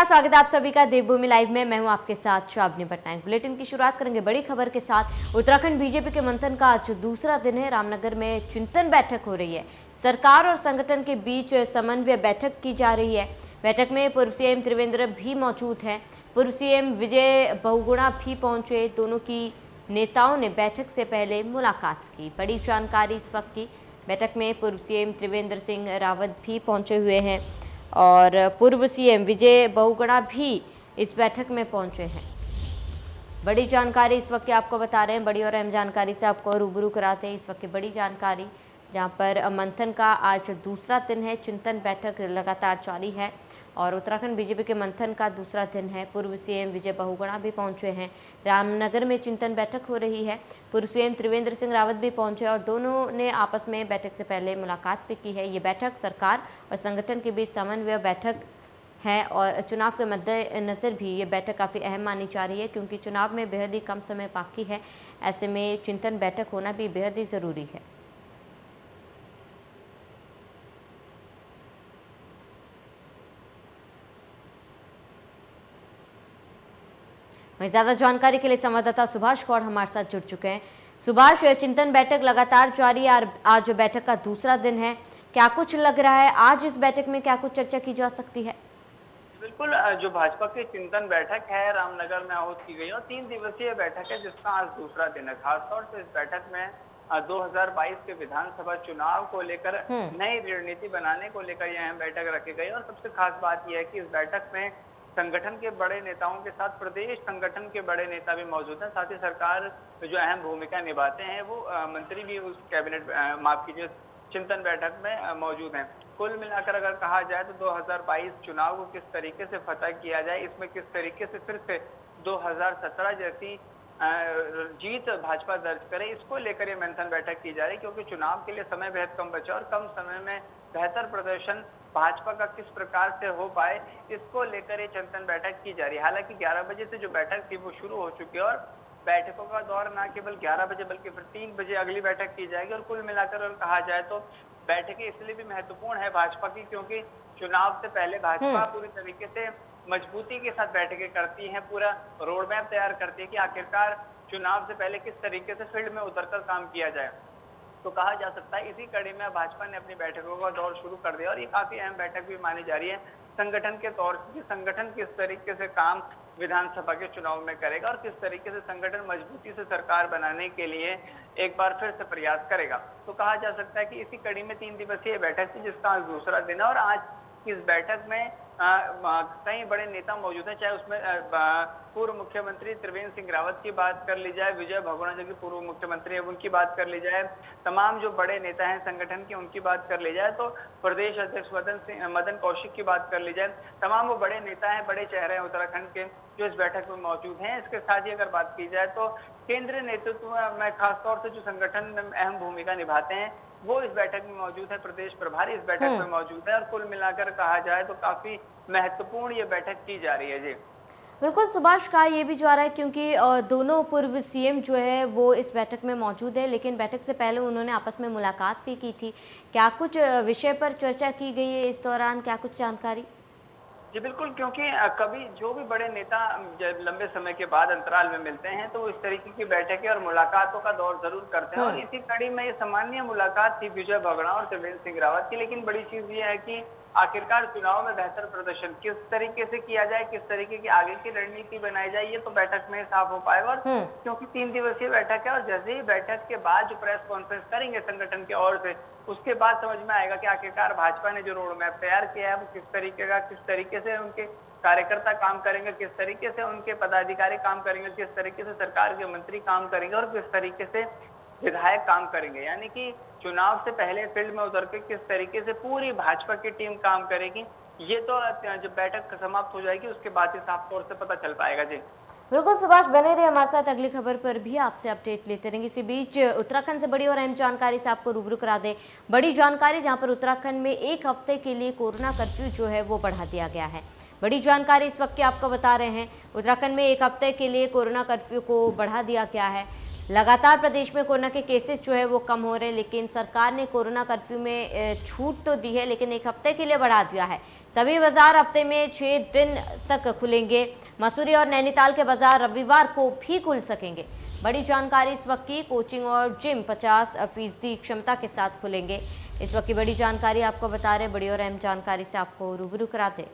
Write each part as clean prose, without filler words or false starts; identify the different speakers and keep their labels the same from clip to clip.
Speaker 1: नमस्कार, स्वागत है आप सभी का देवभूमि लाइव में। मैं हूं आपके साथ शाबनी पटनायक। बुलेटिन की शुरुआत करेंगे बड़ी खबर के साथ। उत्तराखंड बीजेपी के मंथन का आज दूसरा दिन है। रामनगर में चिंतन बैठक हो रही है। सरकार और संगठन के बीच समन्वय बैठक की जा रही है। बैठक में पूर्व सीएम त्रिवेंद्र भी मौजूद हैं। पूर्व सीएम विजय बहुगुणा भी पहुंचे। दोनों की नेताओं ने बैठक से पहले मुलाकात की। बड़ी जानकारी इस वक्त की। बैठक में पूर्व सीएम त्रिवेंद्र सिंह रावत भी पहुंचे हुए हैं और पूर्व सीएम विजय बहुगुणा भी इस बैठक में पहुंचे हैं। बड़ी जानकारी इस वक्त आपको बता रहे हैं। बड़ी और अहम जानकारी से आपको रूबरू कराते हैं। इस वक्त की बड़ी जानकारी, जहां पर मंथन का आज दूसरा दिन है। चिंतन बैठक लगातार जारी है और उत्तराखंड बीजेपी के मंथन का दूसरा दिन है। पूर्व सीएम विजय बहुगुणा भी पहुंचे हैं। रामनगर में चिंतन बैठक हो रही है। पूर्व सीएम त्रिवेंद्र सिंह रावत भी पहुंचे और दोनों ने आपस में बैठक से पहले मुलाकात भी की है। ये बैठक सरकार और संगठन के बीच समन्वय बैठक है और चुनाव के मद्देनज़र भी ये बैठक काफ़ी अहम मानी जा रही है, क्योंकि चुनाव में बेहद ही कम समय बाकी है। ऐसे में चिंतन बैठक होना भी बेहद ही ज़रूरी है। वहीं ज़्यादा जानकारी के लिए संवाददाता सुभाष गौड़ हमारे साथ जुड़ चुके हैं। सुभाष, चिंतन बैठक लगातार जारी है। आज बैठक का दूसरा दिन है, क्या कुछ लग रहा है आज इस बैठक में, क्या कुछ चर्चा की जा सकती है?
Speaker 2: बिल्कुल, जो भाजपा की चिंतन बैठक है रामनगर में आहूत की गई और 3 दिवसीय बैठक है, जिसका आज दूसरा दिन है। खासतौर से इस बैठक में 2022 के विधानसभा चुनाव को लेकर नई रणनीति बनाने को लेकर यह अहम बैठक रखी गई। और सबसे खास बात यह है कि इस बैठक में संगठन के बड़े नेताओं के साथ प्रदेश संगठन के बड़े नेता भी मौजूद हैं। साथ ही सरकार जो अहम भूमिका निभाते हैं वो मंत्री भी उस कैबिनेट माफ कीजिए चिंतन बैठक में मौजूद हैं। कुल मिलाकर अगर कहा जाए तो 2022 चुनाव को किस तरीके से फतह किया जाए, इसमें किस तरीके से फिर से 2017 जैसी जीत भाजपा दर्ज करे, इसको लेकर ये मंथन बैठक की जा रही है। क्योंकि चुनाव के लिए समय बेहद कम बचा और कम समय में बेहतर प्रदर्शन भाजपा का किस प्रकार से हो पाए, इसको लेकर ये चिंतन बैठक की जा रही है। हालांकि 11 बजे से जो बैठक थी वो शुरू हो चुकी है और बैठकों का दौर न केवल 11 बजे बल्कि फिर 3 बजे अगली बैठक की जाएगी। और कुल मिलाकर अगर कहा जाए तो बैठकें इसलिए भी महत्वपूर्ण है भाजपा की, क्योंकि चुनाव से पहले भाजपा पूरी तरीके से मजबूती के साथ बैठकें करती है, पूरा रोड मैप तैयार करती है कि आखिरकार चुनाव से पहले किस तरीके से फील्ड में उतरकर काम किया जाए। तो कहा जा सकता है इसी कड़ी में भाजपा ने अपनी बैठकों का दौर शुरू कर दिया और ये काफी अहम बैठक भी मानी जा रही है संगठन के तौर से। संगठन किस तरीके से काम विधानसभा के चुनाव में करेगा और किस तरीके से संगठन मजबूती से सरकार बनाने के लिए एक बार फिर से प्रयास करेगा। तो कहा जा सकता है कि इसी कड़ी में 3 दिवसीय बैठक थी, जिसका आज दूसरा दिन है। और आज इस बैठक में कई बड़े नेता मौजूद हैं, चाहे उसमें पूर्व मुख्यमंत्री त्रिवेंद्र सिंह रावत की बात कर ली जाए, विजय बहुगुणा जो कि पूर्व मुख्यमंत्री है उनकी बात कर ली जाए, तमाम जो बड़े नेता हैं संगठन के उनकी बात कर ली जाए, तो प्रदेश अध्यक्ष मदन कौशिक की बात कर ली जाए, तमाम वो बड़े नेता हैं, बड़े चेहरे हैं उत्तराखंड के जो इस बैठक में मौजूद हैं। इसके साथ ही अगर बात की जाए तो केंद्रीय नेतृत्व में खासतौर से जो संगठन में अहम भूमिका निभाते हैं वो इस बैठक में मौजूद है। प्रदेश प्रभारी इस बैठक में मौजूद है और कुल मिलाकर कहा जाए तो काफी महत्वपूर्ण ये बैठक की जा रही है। जी
Speaker 1: बिल्कुल सुभाष, कहा ये भी जा रहा है क्योंकि दोनों पूर्व सीएम जो है वो इस बैठक में मौजूद है, लेकिन बैठक से पहले उन्होंने आपस में मुलाकात भी की थी। क्या कुछ विषय पर चर्चा की गई है इस दौरान, क्या कुछ जानकारी?
Speaker 2: जी बिल्कुल, क्योंकि कभी जो भी बड़े नेता जब लंबे समय के बाद अंतराल में मिलते हैं तो वो इस तरीके की बैठकें और मुलाकातों का दौर जरूर करते हैं। और इसी कड़ी में ये सामान्य मुलाकात थी विजय बहुगुणा और त्रिवेंद्र सिंह रावत की। लेकिन बड़ी चीज ये है कि आखिरकार चुनाव में बेहतर प्रदर्शन किस तरीके से किया जाए, किस तरीके की आगे की रणनीति बनाई जाए, ये तो बैठक में साफ हो पाएगा। और क्योंकि 3 दिवसीय बैठक है और जैसे ही बैठक के बाद जो प्रेस कॉन्फ्रेंस करेंगे संगठन की ओर से, उसके बाद समझ में आएगा कि आखिरकार भाजपा ने जो रोड मैप तैयार किया है वो किस तरीके से उनके कार्यकर्ता काम करेंगे, किस तरीके से उनके पदाधिकारी काम करेंगे, किस तरीके से सरकार के मंत्री काम करेंगे और किस तरीके से विधायक काम करेंगे। यानी कि चुनाव से पहले फील्ड में उतर के किस तरीके से पूरी भाजपा की टीम काम करेगी, ये तो जब बैठक समाप्त हो जाएगी उसके बाद ही साफ तौर से पता चल पाएगा। जी
Speaker 1: बिल्कुल सुभाष, बने रहे हमारे साथ, अगली खबर पर भी आपसे अपडेट लेते रहेंगे। इसी बीच उत्तराखंड से बड़ी और अहम जानकारी से आपको रूबरू करा दें। बड़ी जानकारी, जहां पर उत्तराखंड में 1 हफ्ते के लिए कोरोना कर्फ्यू जो है वो बढ़ा दिया गया है। बड़ी जानकारी इस वक्त की आपको बता रहे हैं। उत्तराखंड में 1 हफ्ते के लिए कोरोना कर्फ्यू को बढ़ा दिया गया है। लगातार प्रदेश में कोरोना के केसेस जो है वो कम हो रहे हैं, लेकिन सरकार ने कोरोना कर्फ्यू में छूट तो दी है, लेकिन एक हफ्ते के लिए बढ़ा दिया है। सभी बाजार हफ्ते में 6 दिन तक खुलेंगे। मसूरी और नैनीताल के बाजार रविवार को भी खुल सकेंगे। बड़ी जानकारी इस वक्त की, कोचिंग और जिम 50% क्षमता के साथ खुलेंगे। इस वक्त की बड़ी जानकारी आपको बता रहे, बड़ी और अहम जानकारी से आपको रूबरू कराते।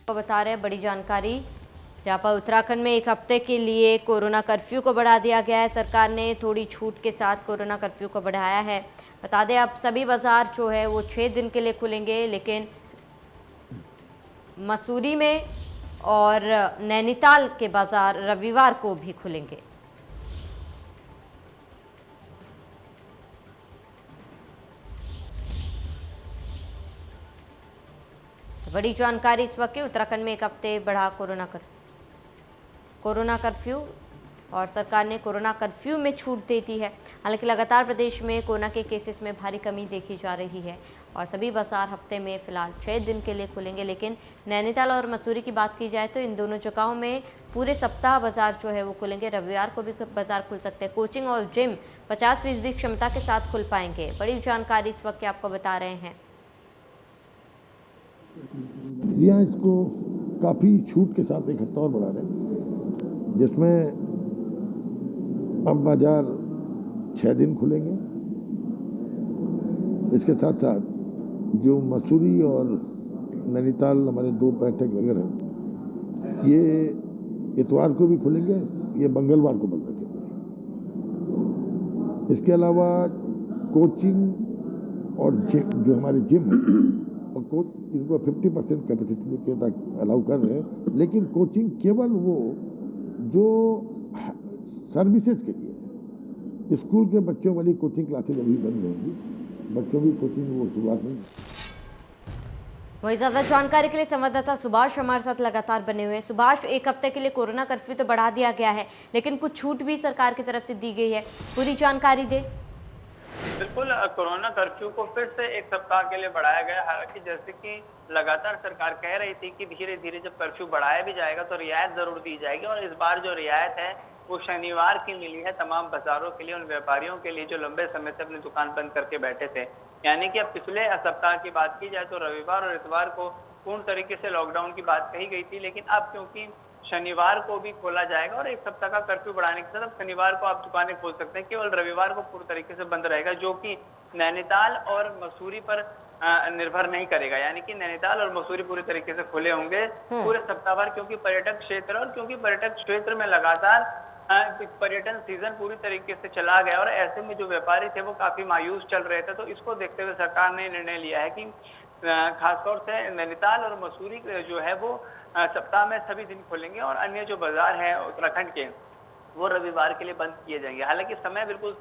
Speaker 1: बता रहे हैं बड़ी जानकारी, जहाँ पर उत्तराखंड में एक हफ्ते के लिए कोरोना कर्फ्यू को बढ़ा दिया गया है। सरकार ने थोड़ी छूट के साथ कोरोना कर्फ्यू को बढ़ाया है। बता दें, अब सभी बाजार जो है वो 6 दिन के लिए खुलेंगे, लेकिन मसूरी में और नैनीताल के बाजार रविवार को भी खुलेंगे। बड़ी जानकारी इस वक्त की, उत्तराखंड में एक हफ्ते बढ़ा कोरोना कर्फ्यू और सरकार ने कोरोना कर्फ्यू में छूट दे दी है। हालांकि लगातार प्रदेश में कोरोना के केसेस में भारी कमी देखी जा रही है और सभी बाजार हफ्ते में फिलहाल 6 दिन के लिए खुलेंगे। लेकिन नैनीताल और मसूरी की बात की जाए तो इन दोनों जगहों में पूरे सप्ताह बाजार जो है वो खुलेंगे। रविवार को भी बाजार खुल सकते हैं। कोचिंग और जिम 50% क्षमता के साथ खुल पाएंगे। बड़ी जानकारी इस वक्त आपको बता रहे हैं।
Speaker 3: यहाँ इसको काफ़ी छूट के साथ एक हफ्ता और बढ़ा रहे हैं, जिसमें अब बाजार 6 दिन खुलेंगे। इसके साथ साथ जो मसूरी और नैनीताल हमारे 2 पर्यटक नगर हैं, ये इतवार को भी खुलेंगे, ये मंगलवार को बंद रखेंगे। इसके अलावा कोचिंग और जो हमारे जिम है और कोच, इनको 50% कैपेसिटी के तक अलाउ कर रहे हैं, लेकिन कोचिंग केवल वो जो सर्विसेज के लिए है। स्कूल के बच्चों वाली कोचिंग क्लासेज अभी बंद होंगी, बच्चों की कोचिंग वो शुरुआत नहीं।
Speaker 1: वही ज्यादा जानकारी के लिए संवाददाता सुभाष हमारे साथ लगातार बने हुए हैं। सुभाष, एक हफ्ते के लिए कोरोना कर्फ्यू तो बढ़ा दिया गया है, लेकिन कुछ छूट भी सरकार की तरफ से दी गई है, पूरी जानकारी दे।
Speaker 2: बिल्कुल, कोरोना कर्फ्यू को फिर से एक सप्ताह के लिए बढ़ाया गया। हालांकि जैसे कि लगातार सरकार कह रही थी कि धीरे धीरे जब कर्फ्यू बढ़ाया भी जाएगा तो रियायत जरूर दी जाएगी, और इस बार जो रियायत है वो शनिवार की मिली है तमाम बाजारों के लिए, उन व्यापारियों के लिए जो लंबे समय से अपनी दुकान बंद करके बैठे थे। यानी कि अब पिछले सप्ताह की बात की जाए तो रविवार और इतवार को पूर्ण तरीके से लॉकडाउन की बात कही गई थी, लेकिन अब क्योंकि शनिवार को भी खोला जाएगा और एक सप्ताह का कर्फ्यू बढ़ाने के साथ शनिवार को आप दुकानें खोल सकते हैं, केवल रविवार को पूरी तरीके से बंद रहेगा, जो कि नैनीताल और मसूरी पर निर्भर नहीं करेगा। यानी कि नैनीताल और मसूरी पूरी तरीके से खुले होंगे पूरे सप्ताह भर, क्योंकि पर्यटक क्षेत्र और क्योंकि पर्यटक क्षेत्र में लगातार पर्यटन सीजन पूरी तरीके से चला गया और ऐसे में जो व्यापारी थे वो काफी मायूस चल रहे थे। तो इसको देखते हुए सरकार ने निर्णय लिया है कि खासतौर से नैनीताल और मसूरी जो है वो सप्ताह में सभी दिन खोलेंगे और अन्य जो बाजार है उत्तराखंड के वो रविवार के लिए बंद किए जाएंगे। हालांकि समय बिल्कुल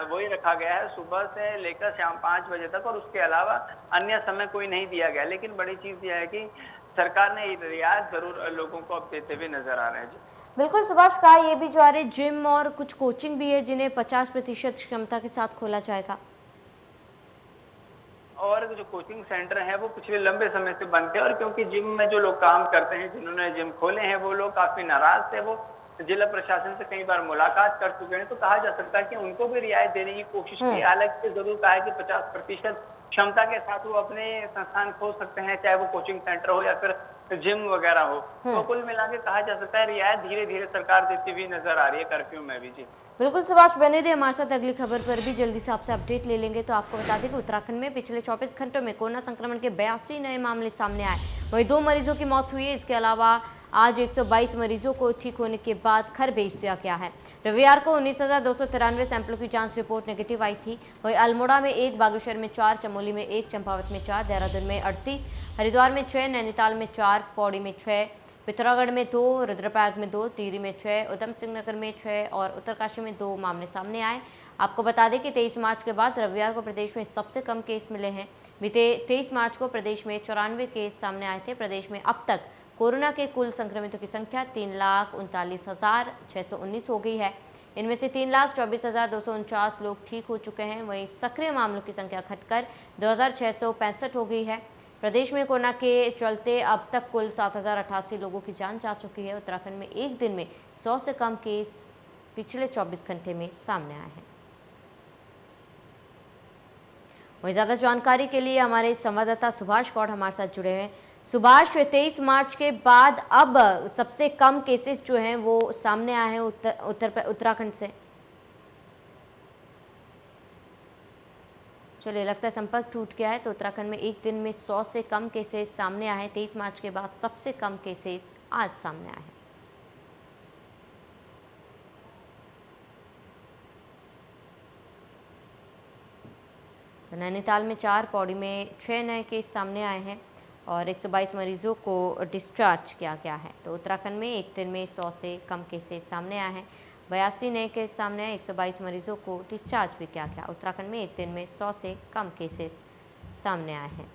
Speaker 2: वही रखा गया है, सुबह से लेकर शाम 5 बजे तक, और उसके अलावा अन्य समय कोई नहीं दिया गया। लेकिन बड़ी चीज यह है कि सरकार ने रियायत जरूर लोगों को अब देते हुए नजर आ रहे हैं।
Speaker 1: बिल्कुल सुभाष, कहा ये भी जो आ रहे जिम और कुछ कोचिंग भी है जिन्हें 50% क्षमता के साथ खोला जाएगा,
Speaker 2: और जो कोचिंग सेंटर है वो पिछले लंबे समय से बंद थे, और क्योंकि जिम में जो लोग काम करते हैं, जिन्होंने जिम खोले हैं, वो लोग काफी नाराज थे। वो जिला प्रशासन से कई बार मुलाकात कर चुके हैं, तो कहा जा सकता है कि उनको भी रियायत देने की कोशिश की। हालांकि जरूर कहा है कि 50% क्षमता के साथ वो अपने संस्थान खोल सकते हैं, चाहे वो कोचिंग सेंटर हो या फिर जिम वगैरह हो। तो कुल मिला के कहा जा सकता है रियायत धीरे धीरे सरकार देती हुई नजर आ रही है कर्फ्यू में भी। जी
Speaker 1: बिल्कुल सुभाष, बने रहिए हमारे साथ। अगली खबर पर भी जल्दी से आपसे अपडेट ले लेंगे। तो आपको बता दें कि उत्तराखंड में पिछले 24 घंटों में कोरोना संक्रमण के 82 नए मामले सामने आए, वहीं 2 मरीजों की मौत हुई है। इसके अलावा आज 122 मरीजों को ठीक होने के बाद घर भेज दिया गया है। रविवार को 19,293 सैंपलों की जांच रिपोर्ट नेगेटिव आई थी। वहीं अल्मोड़ा में 1, बागेश्वर में 4, चमोली में 1, चंपावत में 4, देहरादून में 38, हरिद्वार में 6, नैनीताल में 4, पौड़ी में 6, पिथौरागढ़ में 2, रुद्रप्रयाग में 2, टिहरी में 6, उधम सिंह नगर में 6 और उत्तरकाशी में 2 मामले सामने आए। आपको बता दें कि 23 मार्च के बाद रविवार को प्रदेश में सबसे कम केस मिले हैं। बीते 23 मार्च को प्रदेश में 94 केस सामने आए थे। प्रदेश में अब तक कोरोना के कुल संक्रमितों की संख्या 3,39,619 हो गई है। इनमें से 3,24,249 लोग ठीक हो चुके हैं। वहीं सक्रिय मामलों की संख्या घटकर 2,665 हो गई है। प्रदेश में कोरोना के चलते अब तक कुल 7,088 लोगों की जान जा चुकी है। उत्तराखंड में एक दिन में 100 से कम केस पिछले 24 घंटे में सामने आए हैं। वहीं ज़्यादा जानकारी के लिए हमारे संवाददाता सुभाष गौड़ हमारे साथ जुड़े हैं। सुभाष, 23 मार्च के बाद अब सबसे कम केसेस जो हैं वो सामने आए हैं उत्तराखंड से। चलिए, लगता है संपर्क टूट गया है। तो उत्तराखंड में एक दिन में 100 से कम केसेस सामने आए हैं। 23 मार्च के बाद सबसे कम केसेस आज सामने आए हैं। तो नैनीताल में 4, पौड़ी में 6 नए केस सामने आए हैं और 122 मरीजों को डिस्चार्ज किया गया है। तो उत्तराखंड में एक दिन में 100 से कम केसेस सामने आए हैं। 82 नए केस सामने आए, 122 मरीजों को डिस्चार्ज भी किया गया। उत्तराखंड में एक दिन में 100 से कम केसेस सामने आए हैं।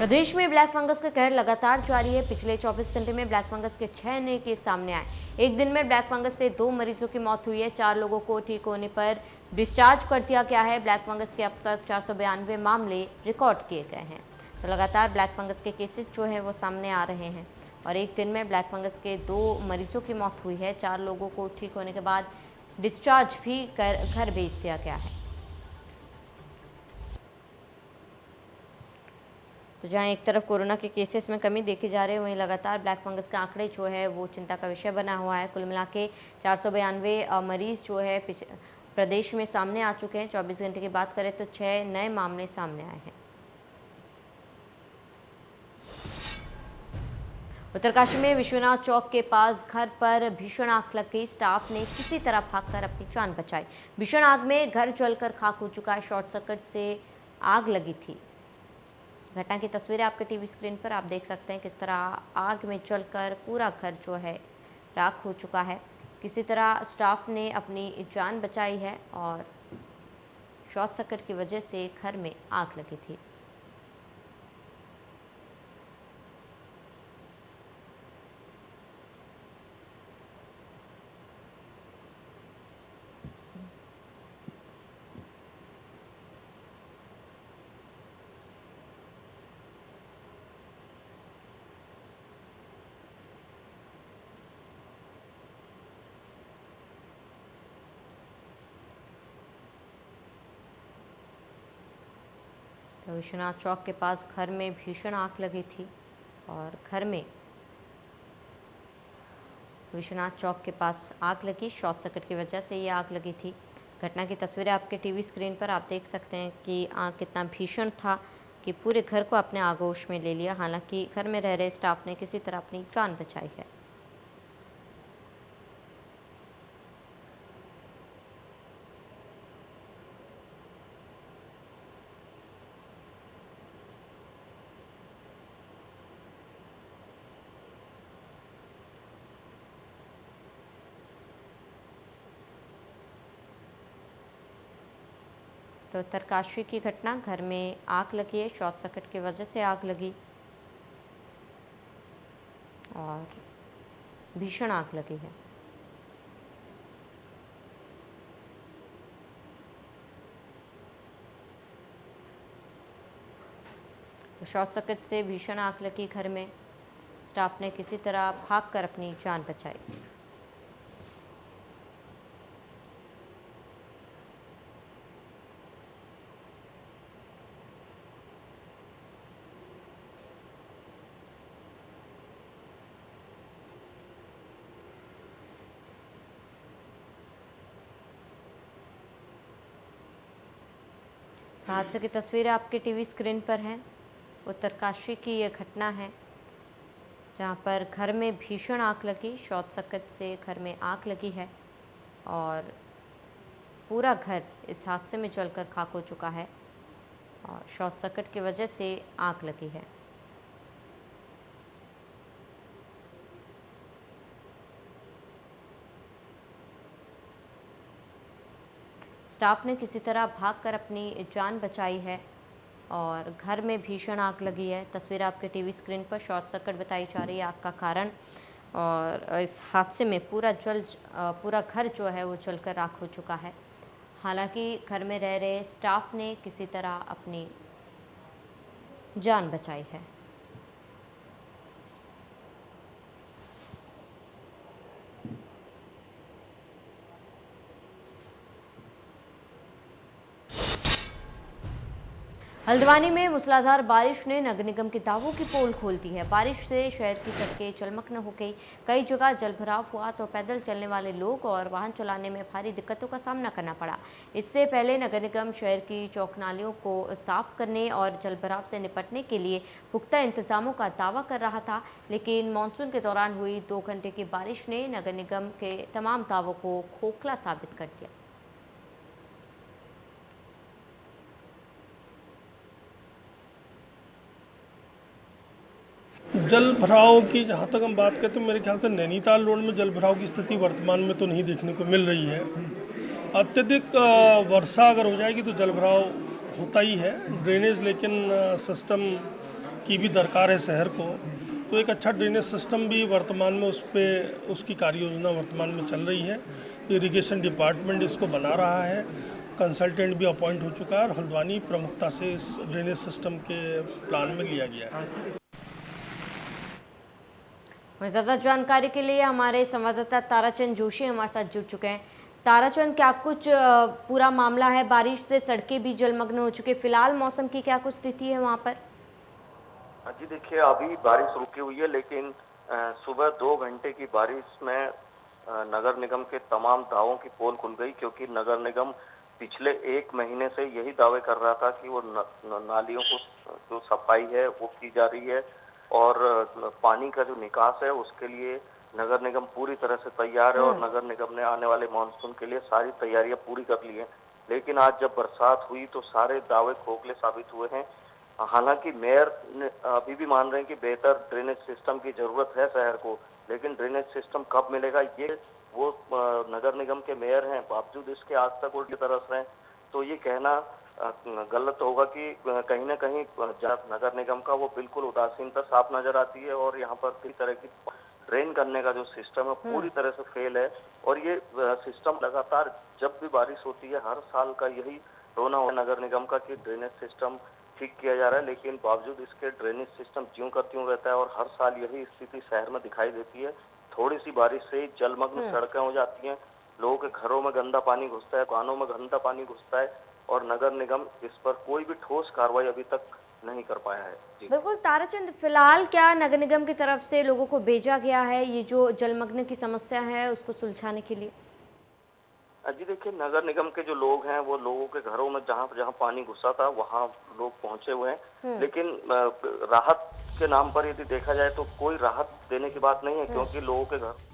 Speaker 1: प्रदेश में ब्लैक फंगस का कहर लगातार जारी है। पिछले 24 घंटे में ब्लैक फंगस के 6 नए केस सामने आए। एक दिन में ब्लैक फंगस से 2 मरीजों की मौत हुई है। 4 लोगों को ठीक होने पर डिस्चार्ज कर दिया गया है। ब्लैक फंगस के अब तक 492 मामले रिकॉर्ड किए गए हैं। तो लगातार ब्लैक फंगस के केसेस जो हैं वो सामने आ रहे हैं और एक दिन में ब्लैक फंगस के 2 मरीजों की मौत हुई है। 4 लोगों को ठीक होने के बाद डिस्चार्ज भी कर घर भेज दिया गया है। तो जहां एक तरफ कोरोना के केसेस में कमी देखी जा रही है, वहीं लगातार ब्लैक फंगस के आंकड़े जो है वो चिंता का विषय बना हुआ है। कुल मिला के 492 मरीज जो है प्रदेश में सामने आ चुके हैं। 24 घंटे की बात करें तो 6 नए मामले सामने आए हैं। उत्तरकाशी में विश्वनाथ चौक के पास घर पर भीषण आग लग गई। स्टाफ ने किसी तरह भागकर अपनी जान बचाई। भीषण आग में घर जलकर खाक हो चुका है। शॉर्ट सर्किट से आग लगी थी। घटना की तस्वीरें आपके टीवी स्क्रीन पर आप देख सकते हैं किस तरह आग में जलकर पूरा घर जो है राख हो चुका है। किसी तरह स्टाफ ने अपनी जान बचाई है और शॉर्ट सर्किट की वजह से घर में आग लगी थी। तो विश्वनाथ चौक के पास घर में भीषण आग लगी थी और घर में विश्वनाथ चौक के पास आग लगी। शॉर्ट सर्किट की वजह से ये आग लगी थी। घटना की तस्वीरें आपके टीवी स्क्रीन पर आप देख सकते हैं कि आग कितना भीषण था कि पूरे घर को अपने आगोश में ले लिया। हालांकि घर में रह रहे स्टाफ ने किसी तरह अपनी जान बचाई है। तो उत्तरकाशी की घटना, घर में आग लगी है। शॉर्ट सर्किट की वजह से आग लगी और भीषण आग लगी है। तो शॉर्ट सर्किट से भीषण आग लगी घर में। स्टाफ ने किसी तरह भागकर अपनी जान बचाई। हादसे की तस्वीरें आपके टीवी स्क्रीन पर हैं। उत्तरकाशी की ये घटना है जहाँ पर घर में भीषण आग लगी। शॉर्ट सर्किट से घर में आग लगी है और पूरा घर इस हादसे में जलकर खाक हो चुका है और शॉर्ट सर्किट की वजह से आग लगी है। स्टाफ ने किसी तरह भागकर अपनी जान बचाई है और घर में भीषण आग लगी है। तस्वीर आपके टीवी स्क्रीन पर शॉर्ट सर्किट बताई जा रही है आग का कारण, और इस हादसे में पूरा घर जो है वो जलकर राख हो चुका है। हालांकि घर में रह रहे स्टाफ ने किसी तरह अपनी जान बचाई है। हल्द्वानी में मूसलाधार बारिश ने नगर निगम के दावों की पोल खोल दी है। बारिश से शहर की सड़कें जलमग्न हो गई, कई जगह जलभराव हुआ तो पैदल चलने वाले लोग और वाहन चलाने में भारी दिक्कतों का सामना करना पड़ा। इससे पहले नगर निगम शहर की चौक-नालियों को साफ करने और जलभराव से निपटने के लिए पुख्ता इंतजामों का दावा कर रहा था, लेकिन मानसून के दौरान हुई 2 घंटे की बारिश ने नगर निगम के तमाम दावों को खोखला साबित कर दिया।
Speaker 4: जल भराव की जहाँ तक हम बात करते हैं, मेरे ख्याल से नैनीताल रोड में जल भराव की स्थिति वर्तमान में तो नहीं देखने को मिल रही है। अत्यधिक वर्षा अगर हो जाएगी तो जल भराव होता ही है। ड्रेनेज लेकिन सिस्टम की भी दरकार है शहर को, तो एक अच्छा ड्रेनेज सिस्टम भी वर्तमान में उसकी कार्य योजना वर्तमान में चल रही है। इरिगेशन डिपार्टमेंट इसको बना रहा है, कंसल्टेंट भी अपॉइंट हो चुका है और हल्द्वानी प्रमुखता से इस ड्रेनेज सिस्टम के प्लान में लिया गया है।
Speaker 1: ज़्यादा जानकारी के लिए हमारे संवाददाता ताराचंद जोशी हमारे साथ जुड़ चुके हैं। ताराचंद, क्या कुछ पूरा मामला है? बारिश से सड़कें भी जलमग्न हो चुकी, फिलहाल मौसम की क्या कुछ स्थिति है वहाँ पर?
Speaker 5: जी देखिए, अभी बारिश रुकी हुई है, लेकिन सुबह 2 घंटे की बारिश में नगर निगम के तमाम दावों की पोल खुल गई, क्योंकि नगर निगम पिछले 1 महीने से यही दावे कर रहा था कि वो नालियों को जो सफाई है वो की जा रही है और पानी का जो निकास है उसके लिए नगर निगम पूरी तरह से तैयार है और नगर निगम ने आने वाले मानसून के लिए सारी तैयारियां पूरी कर ली हैं। लेकिन आज जब बरसात हुई तो सारे दावे खोखले साबित हुए हैं। हालांकि मेयर अभी भी मान रहे हैं कि बेहतर ड्रेनेज सिस्टम की जरूरत है शहर को, लेकिन ड्रेनेज सिस्टम कब मिलेगा ये वो नगर निगम के मेयर हैं, बावजूद इसके आज तक उल्टी तरस रहे हैं। तो ये कहना गलत होगा कि कहीं ना कहीं नगर निगम का वो बिल्कुल उदासीनता साफ नजर आती है और यहाँ पर किसी तरह की ड्रेन करने का जो सिस्टम है पूरी तरह से फेल है। और ये सिस्टम लगातार जब भी बारिश होती है हर साल का यही रोना हो नगर निगम का कि ड्रेनेज सिस्टम ठीक किया जा रहा है, लेकिन बावजूद इसके ड्रेनेज सिस्टम ज्यों का त्यों रहता है और हर साल यही स्थिति शहर में दिखाई देती है। थोड़ी सी बारिश से ही जलमग्न सड़कें हो जाती हैं, लोगों के घरों में गंदा पानी घुसता है, दुकानों में गंदा पानी घुसता है और नगर निगम इस पर कोई भी ठोस कार्रवाई अभी तक नहीं कर पाया है।
Speaker 1: बिल्कुल ताराचंद, फिलहाल क्या नगर निगम की तरफ से लोगों को भेजा गया है ये जो जलमग्न की समस्या है उसको सुलझाने के लिए?
Speaker 5: जी देखिए, नगर निगम के जो लोग हैं वो लोगों के घरों में जहाँ पानी घुसा था वहाँ लोग पहुंचे हुए हैं, लेकिन राहत के नाम पर यदि देखा जाए तो कोई राहत देने की बात नहीं है, क्योंकि लोगों के घर।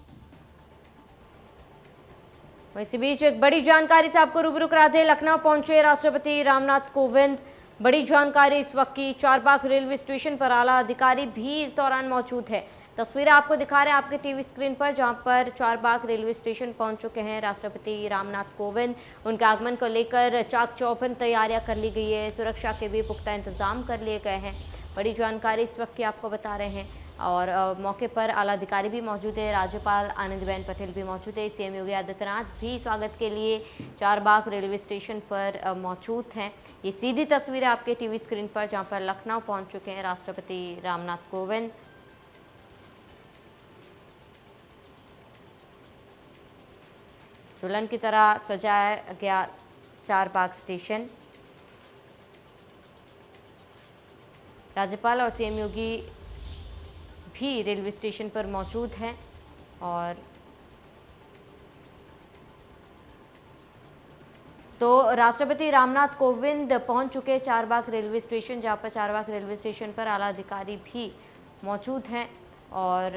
Speaker 1: इसी बीच एक बड़ी जानकारी से आपको रूबरू करा दें, लखनऊ पहुंचे राष्ट्रपति रामनाथ कोविंद। बड़ी जानकारी इस वक्त की, चारबाग रेलवे स्टेशन पर आला अधिकारी भी इस दौरान मौजूद है। तस्वीरें आपको दिखा रहे हैं आपके टीवी स्क्रीन पर, जहां पर चारबाग रेलवे स्टेशन पहुंच चुके हैं राष्ट्रपति रामनाथ कोविंद। उनके आगमन को लेकर चाक चौबंद तैयारियां कर ली गई है, सुरक्षा के भी पुख्ता इंतजाम कर लिए गए हैं। बड़ी जानकारी इस वक्त की आपको बता रहे हैं और मौके पर आला अधिकारी भी मौजूद है, राज्यपाल आनंदीबेन पटेल भी मौजूद है, सीएम योगी आदित्यनाथ भी स्वागत के लिए चारबाग रेलवे स्टेशन पर मौजूद हैं। ये सीधी तस्वीरें आपके टीवी स्क्रीन पर, जहां पर लखनऊ पहुंच चुके हैं राष्ट्रपति रामनाथ कोविंद। दुल्हन की तरह सजाया गया चारबाग स्टेशन। राज्यपाल और सीएम योगी भी रेलवे स्टेशन पर मौजूद हैं और तो राष्ट्रपति रामनाथ कोविंद पहुंच चुके चारबाग रेलवे स्टेशन, जहां पर चारबाग रेलवे स्टेशन पर आला अधिकारी भी मौजूद हैं और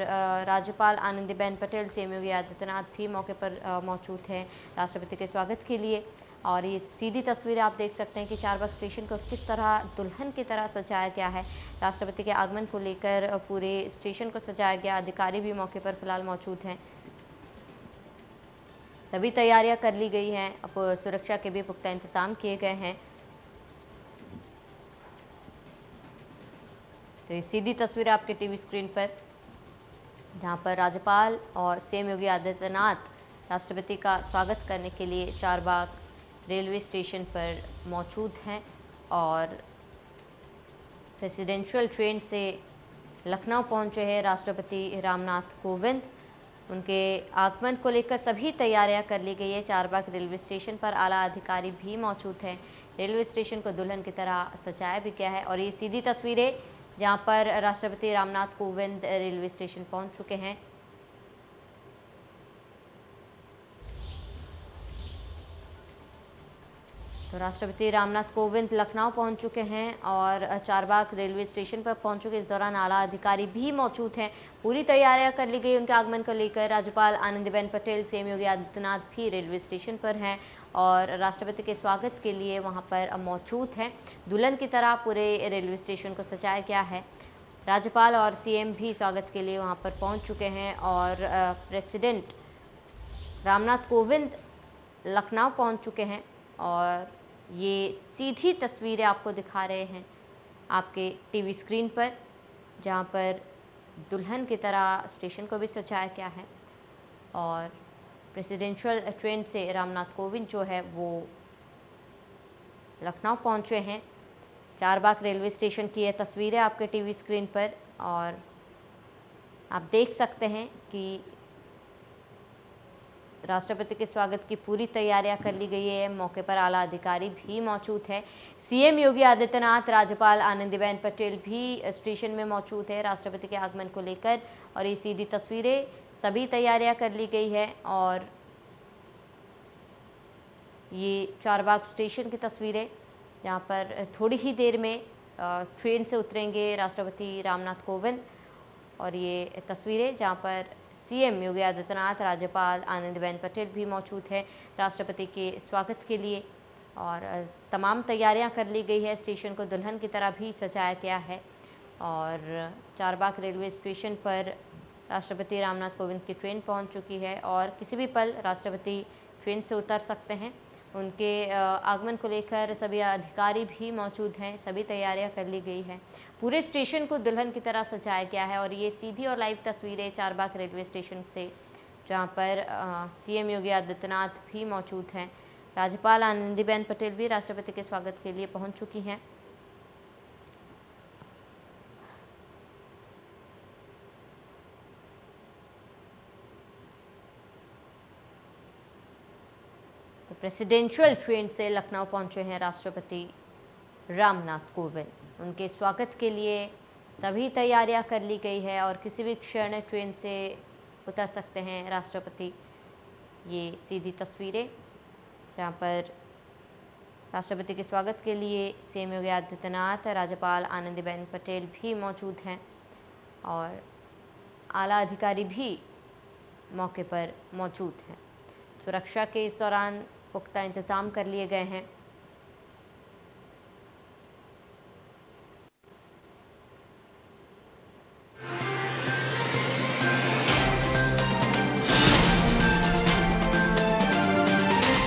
Speaker 1: राज्यपाल आनंदीबेन पटेल, सीएम योगी आदित्यनाथ भी मौके पर मौजूद हैं राष्ट्रपति के स्वागत के लिए। और ये सीधी तस्वीरें आप देख सकते हैं कि चारबाग स्टेशन को किस तरह दुल्हन की तरह सजाया गया है। राष्ट्रपति के आगमन को लेकर पूरे स्टेशन को सजाया गया, अधिकारी भी मौके पर फिलहाल मौजूद हैं। सभी तैयारियां कर ली गई हैं, अब सुरक्षा के भी पुख्ता इंतजाम किए गए हैं। तो ये सीधी तस्वीर आपके टीवी स्क्रीन पर, जहां पर राज्यपाल और सीएम योगी आदित्यनाथ राष्ट्रपति का स्वागत करने के लिए चारबाग रेलवे स्टेशन पर मौजूद हैं और प्रेसिडेंशियल ट्रेन से लखनऊ पहुंचे हैं राष्ट्रपति रामनाथ कोविंद। उनके आगमन को लेकर सभी तैयारियां कर ली गई है। चारबाग रेलवे स्टेशन पर आला अधिकारी भी मौजूद हैं। रेलवे स्टेशन को दुल्हन की तरह सजाया भी गया है और ये सीधी तस्वीरें जहां पर राष्ट्रपति रामनाथ कोविंद रेलवे स्टेशन पहुंच चुके हैं। तो राष्ट्रपति रामनाथ कोविंद लखनऊ पहुंच चुके हैं और चारबाग रेलवे स्टेशन पर पहुंच चुके। इस दौरान आला अधिकारी भी मौजूद हैं। पूरी तैयारियां कर ली गई उनके आगमन को लेकर। राज्यपाल आनंदीबेन पटेल, सीएम योगी आदित्यनाथ भी रेलवे स्टेशन पर हैं और राष्ट्रपति के स्वागत के लिए वहां पर मौजूद हैं। दुल्हन की तरह पूरे रेलवे स्टेशन को सजाया गया है। राज्यपाल और सीएम भी स्वागत के लिए वहां पर पहुँच चुके हैं और प्रेसिडेंट रामनाथ कोविंद लखनऊ पहुँच चुके हैं और ये सीधी तस्वीरें आपको दिखा रहे हैं आपके टीवी स्क्रीन पर, जहां पर दुल्हन की तरह स्टेशन को भी सजाया गया है और प्रेसिडेंशियल ट्रेन से रामनाथ कोविंद जो है वो लखनऊ पहुंचे हैं। चारबाग रेलवे स्टेशन की ये तस्वीरें आपके टीवी स्क्रीन पर और आप देख सकते हैं कि राष्ट्रपति के स्वागत की पूरी तैयारियां कर ली गई है। मौके पर आला अधिकारी भी मौजूद है। सीएम योगी आदित्यनाथ, राज्यपाल आनंदीबेन पटेल भी स्टेशन में मौजूद है राष्ट्रपति के आगमन को लेकर और ये सीधी तस्वीरें, सभी तैयारियां कर ली गई है और ये चारबाग स्टेशन की तस्वीरें, जहां पर थोड़ी ही देर में ट्रेन से उतरेंगे राष्ट्रपति रामनाथ कोविंद और ये तस्वीरें जहां पर सीएम योगी आदित्यनाथ, राज्यपाल आनंदीबेन पटेल भी मौजूद है राष्ट्रपति के स्वागत के लिए और तमाम तैयारियां कर ली गई है। स्टेशन को दुल्हन की तरह भी सजाया गया है और चारबाग रेलवे स्टेशन पर राष्ट्रपति रामनाथ कोविंद की ट्रेन पहुंच चुकी है और किसी भी पल राष्ट्रपति ट्रेन से उतर सकते हैं। उनके आगमन को लेकर सभी अधिकारी भी मौजूद हैं। सभी तैयारियां कर ली गई है। पूरे स्टेशन को दुल्हन की तरह सजाया गया है और ये सीधी और लाइव तस्वीरें चारबाग रेलवे स्टेशन से, जहां पर सीएम योगी आदित्यनाथ भी मौजूद हैं। राज्यपाल आनंदीबेन पटेल भी राष्ट्रपति के स्वागत के लिए पहुंच चुकी हैं। तो प्रेसिडेंशियल ट्रेन से लखनऊ पहुंचे हैं राष्ट्रपति रामनाथ कोविंद। उनके स्वागत के लिए सभी तैयारियां कर ली गई है और किसी भी क्षण ट्रेन से उतर सकते हैं राष्ट्रपति। ये सीधी तस्वीरें जहां पर राष्ट्रपति के स्वागत के लिए सीएम योगी आदित्यनाथ, राज्यपाल आनंदीबेन पटेल भी मौजूद हैं और आला अधिकारी भी मौके पर मौजूद हैं। सुरक्षा के इस दौरान पुख्ता इंतज़ाम कर लिए गए हैं।